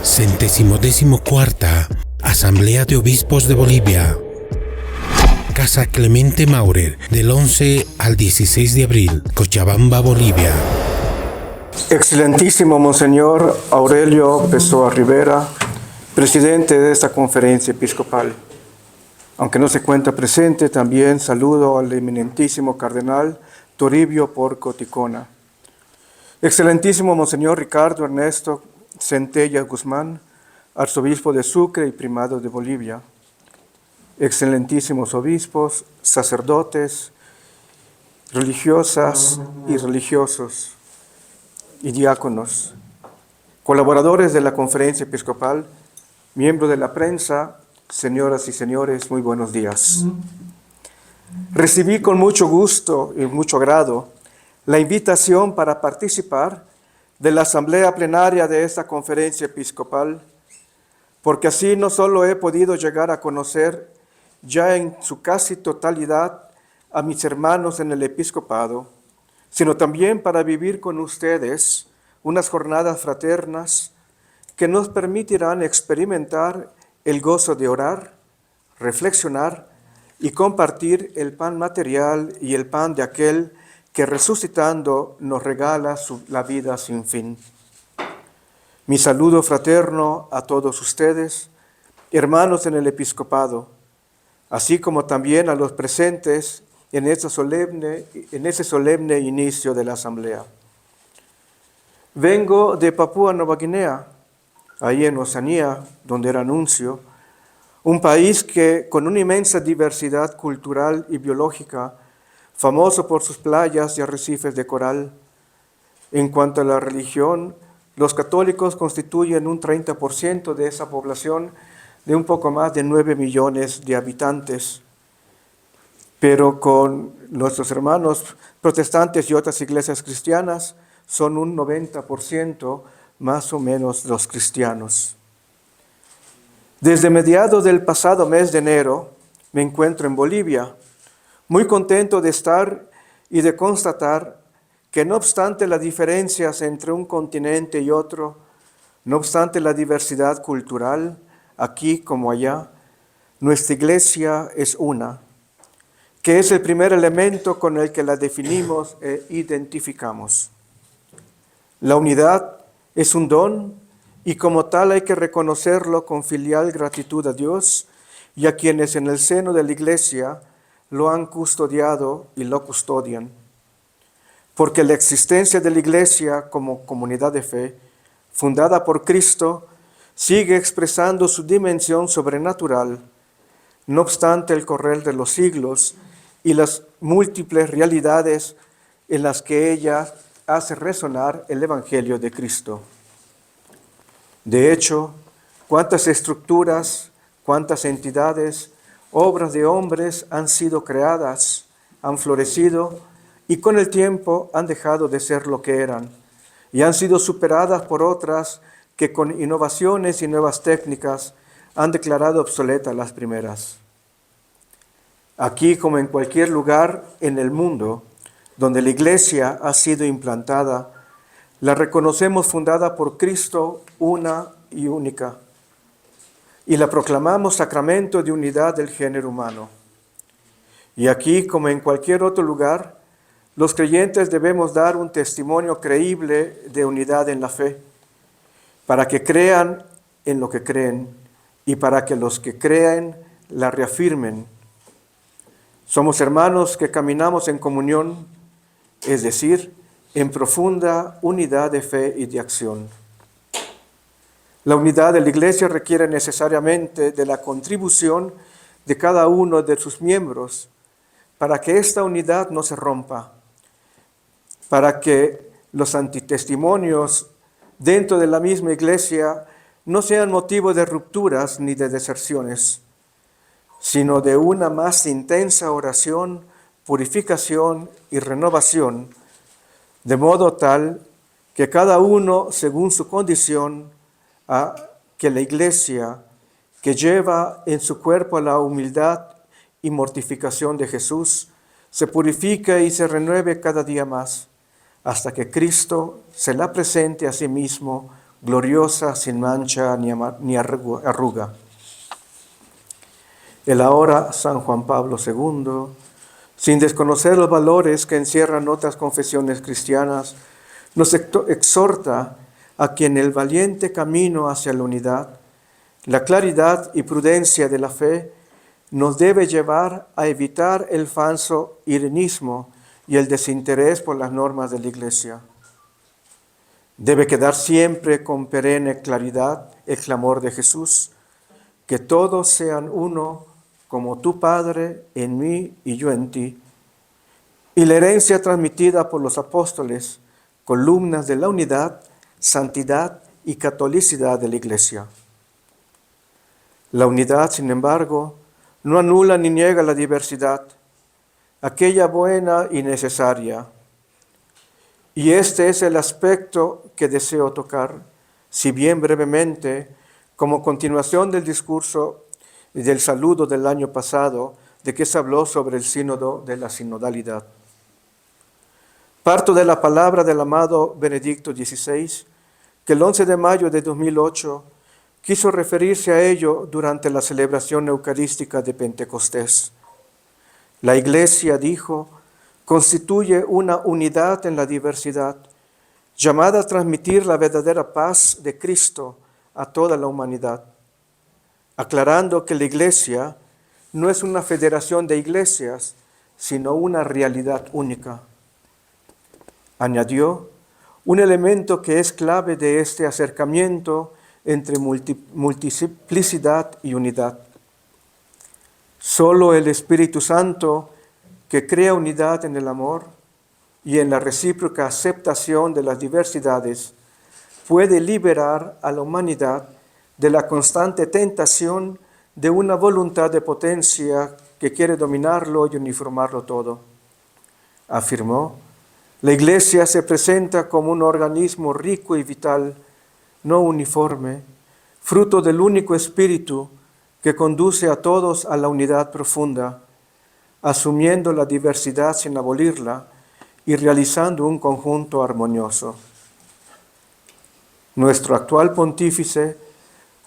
Centésimo-14ª Asamblea de Obispos de Bolivia. Casa Clemente Maurer, del 11 al 16 de abril, Cochabamba, Bolivia. Excelentísimo Monseñor Aurelio Pessoa Rivera, presidente de esta conferencia episcopal. Aunque no se encuentra presente, también saludo al eminentísimo cardenal Toribio Porco Ticona. Excelentísimo Monseñor Ricardo Ernesto Centella Guzmán, arzobispo de Sucre y primado de Bolivia. Excelentísimos obispos, sacerdotes, religiosas y religiosos y diáconos, colaboradores de la conferencia episcopal, miembros de la prensa, señoras y señores, muy buenos días. Recibí con mucho gusto y mucho agrado la invitación para participar de la asamblea plenaria de esta conferencia episcopal, porque así no solo he podido llegar a conocer ya en su casi totalidad a mis hermanos en el episcopado, sino también para vivir con ustedes unas jornadas fraternas que nos permitirán experimentar el gozo de orar, reflexionar y compartir el pan material y el pan de aquel que resucitando nos regala la vida sin fin. Mi saludo fraterno a todos ustedes, hermanos en el episcopado, así como también a los presentes en ese solemne inicio de la asamblea. Vengo de Papúa Nueva Guinea, ahí en Oceanía, donde era nuncio, un país que con una inmensa diversidad cultural y biológica, famoso por sus playas y arrecifes de coral. En cuanto a la religión, los católicos constituyen un 30% de esa población de un poco más de 9 millones de habitantes. Pero con nuestros hermanos protestantes y otras iglesias cristianas, son un 90% más o menos los cristianos. Desde mediados del pasado mes de enero me encuentro en Bolivia, muy contento de estar y de constatar que no obstante las diferencias entre un continente y otro, no obstante la diversidad cultural, aquí como allá, nuestra iglesia es una, que es el primer elemento con el que la definimos e identificamos. La unidad es un don y como tal hay que reconocerlo con filial gratitud a Dios y a quienes en el seno de la iglesia lo han custodiado y lo custodian. Porque la existencia de la iglesia como comunidad de fe, fundada por Cristo, sigue expresando su dimensión sobrenatural, no obstante el correr de los siglos y las múltiples realidades en las que ella hace resonar el Evangelio de Cristo. De hecho, cuántas estructuras, cuántas entidades, obras de hombres han sido creadas, han florecido y con el tiempo han dejado de ser lo que eran y han sido superadas por otras que con innovaciones y nuevas técnicas han declarado obsoletas las primeras. Aquí, como en cualquier lugar en el mundo donde la iglesia ha sido implantada, la reconocemos fundada por Cristo, una y única, y la proclamamos sacramento de unidad del género humano. Y aquí, como en cualquier otro lugar, los creyentes debemos dar un testimonio creíble de unidad en la fe, para que crean en lo que creen y para que los que creen la reafirmen. Somos hermanos que caminamos en comunión, es decir, en profunda unidad de fe y de acción. La unidad de la iglesia requiere necesariamente de la contribución de cada uno de sus miembros para que esta unidad no se rompa, para que los antitestimonios dentro de la misma iglesia no sean motivo de rupturas ni de deserciones, sino de una más intensa oración, purificación y renovación, de modo tal que cada uno, según su condición, que la iglesia, que lleva en su cuerpo la humildad y mortificación de Jesús, se purifique y se renueve cada día más, hasta que Cristo se la presente a sí mismo gloriosa, sin mancha ni arruga. El ahora San Juan Pablo II, sin desconocer los valores que encierran otras confesiones cristianas, nos exhorta a que en el valiente camino hacia la unidad, la claridad y prudencia de la fe nos debe llevar a evitar el falso irenismo y el desinterés por las normas de la Iglesia. Debe quedar siempre con perenne claridad el clamor de Jesús, que todos sean uno, como tu Padre en mí y yo en ti, y la herencia transmitida por los apóstoles, columnas de la unidad, santidad y catolicidad de la Iglesia. La unidad, sin embargo, no anula ni niega la diversidad, aquella buena y necesaria. Y este es el aspecto que deseo tocar, si bien brevemente, como continuación del discurso y del saludo del año pasado, de que se habló sobre el sínodo de la sinodalidad. Parto de la palabra del amado Benedicto XVI, que el 11 de mayo de 2008 quiso referirse a ello durante la celebración eucarística de Pentecostés. La Iglesia, dijo, constituye una unidad en la diversidad, llamada a transmitir la verdadera paz de Cristo a toda la humanidad, aclarando que la Iglesia no es una federación de iglesias, sino una realidad única. Añadió, un elemento que es clave de este acercamiento entre multiplicidad y unidad. Solo el Espíritu Santo, que crea unidad en el amor y en la recíproca aceptación de las diversidades, puede liberar a la humanidad de la constante tentación de una voluntad de potencia que quiere dominarlo y uniformarlo todo. Afirmó, la Iglesia se presenta como un organismo rico y vital, no uniforme, fruto del único Espíritu que conduce a todos a la unidad profunda, asumiendo la diversidad sin abolirla y realizando un conjunto armonioso. Nuestro actual pontífice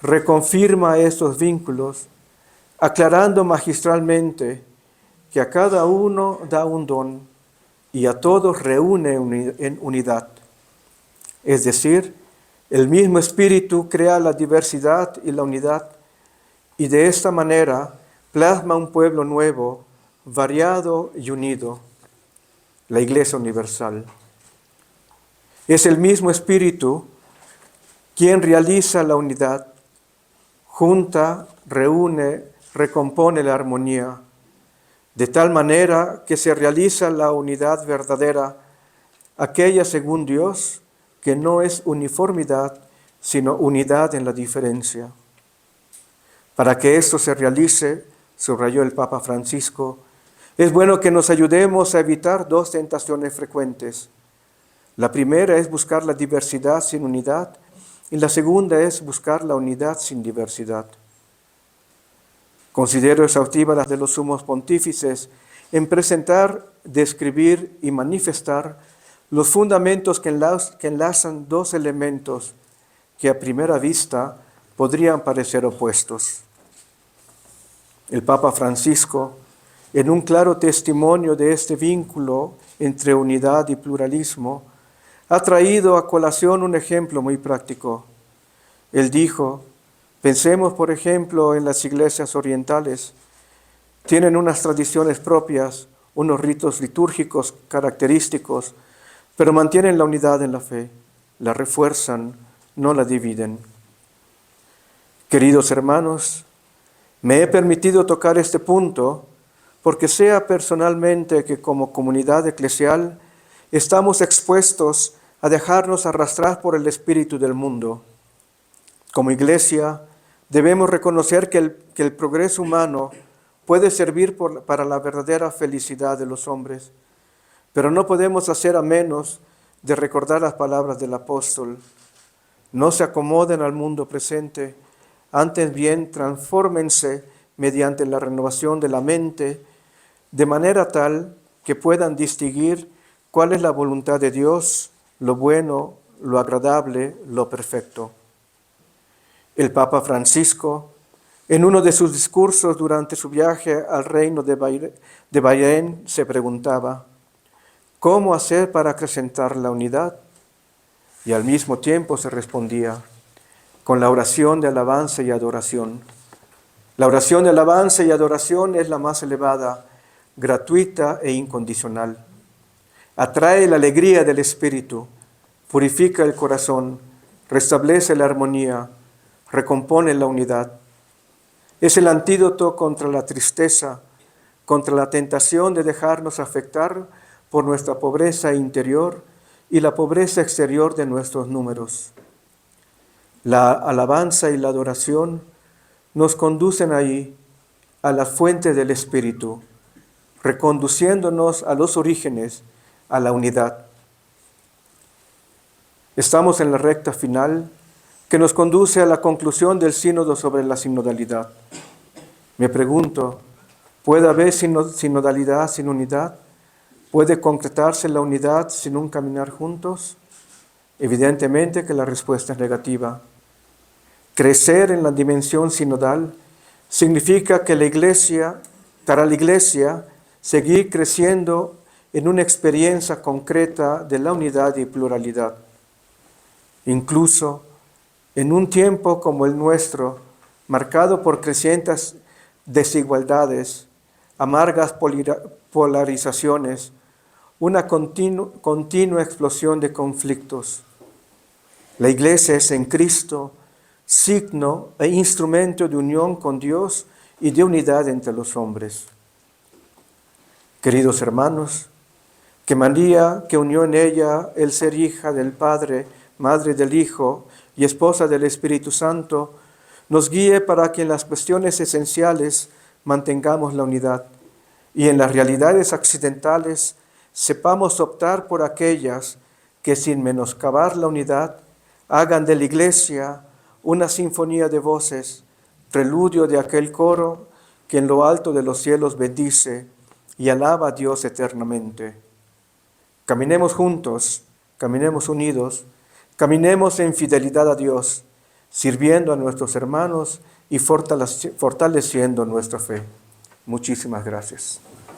reconfirma estos vínculos, aclarando magistralmente que a cada uno da un don y a todos reúne en unidad. Es decir, el mismo Espíritu crea la diversidad y la unidad, y de esta manera plasma un pueblo nuevo, variado y unido, la Iglesia Universal. Es el mismo Espíritu quien realiza la unidad, junta, reúne, recompone la armonía, de tal manera que se realiza la unidad verdadera, aquella según Dios, que no es uniformidad, sino unidad en la diferencia. Para que esto se realice, subrayó el Papa Francisco, es bueno que nos ayudemos a evitar dos tentaciones frecuentes. La primera es buscar la diversidad sin unidad, y la segunda es buscar la unidad sin diversidad. Considero exhaustivas las de los sumos pontífices en presentar, describir y manifestar los fundamentos que enlazan dos elementos que a primera vista podrían parecer opuestos. El Papa Francisco, en un claro testimonio de este vínculo entre unidad y pluralismo, ha traído a colación un ejemplo muy práctico. Él dijo, pensemos por ejemplo en las iglesias orientales. Tienen unas tradiciones propias, unos ritos litúrgicos característicos, pero mantienen la unidad en la fe, la refuerzan, no la dividen. Queridos hermanos, me he permitido tocar este punto porque sea personalmente que como comunidad eclesial estamos expuestos a dejarnos arrastrar por el espíritu del mundo. Como iglesia debemos reconocer que el progreso humano puede servir para la verdadera felicidad de los hombres, pero no podemos hacer a menos de recordar las palabras del apóstol. No se acomoden al mundo presente, antes bien transfórmense mediante la renovación de la mente, de manera tal que puedan distinguir cuál es la voluntad de Dios, lo bueno, lo agradable, lo perfecto. El Papa Francisco, en uno de sus discursos durante su viaje al reino de Bahrein, se preguntaba, ¿cómo hacer para acrecentar la unidad? Y al mismo tiempo se respondía, con la oración de alabanza y adoración. La oración de alabanza y adoración es la más elevada, gratuita e incondicional. Atrae la alegría del espíritu, purifica el corazón, restablece la armonía, recompone la unidad. Es el antídoto contra la tristeza, contra la tentación de dejarnos afectar por nuestra pobreza interior y la pobreza exterior de nuestros números. La alabanza y la adoración nos conducen ahí a la fuente del Espíritu, reconduciéndonos a los orígenes, a la unidad. Estamos en la recta final que nos conduce a la conclusión del sínodo sobre la sinodalidad. Me pregunto, ¿puede haber sinodalidad sin unidad? ¿Puede concretarse la unidad sin un caminar juntos? Evidentemente que la respuesta es negativa. Crecer en la dimensión sinodal significa que para la Iglesia, seguir creciendo en una experiencia concreta de la unidad y pluralidad. Incluso en un tiempo como el nuestro, marcado por crecientes desigualdades, amargas polarizaciones, una continua explosión de conflictos. La Iglesia es en Cristo signo e instrumento de unión con Dios y de unidad entre los hombres. Queridos hermanos, que María, que unió en ella el ser hija del Padre, madre del Hijo y esposa del Espíritu Santo, nos guíe para que en las cuestiones esenciales mantengamos la unidad y en las realidades accidentales sepamos optar por aquellas que sin menoscabar la unidad hagan de la Iglesia una sinfonía de voces, preludio de aquel coro que en lo alto de los cielos bendice y alaba a Dios eternamente. Caminemos juntos, caminemos unidos, caminemos en fidelidad a Dios, sirviendo a nuestros hermanos y fortaleciendo nuestra fe. Muchísimas gracias.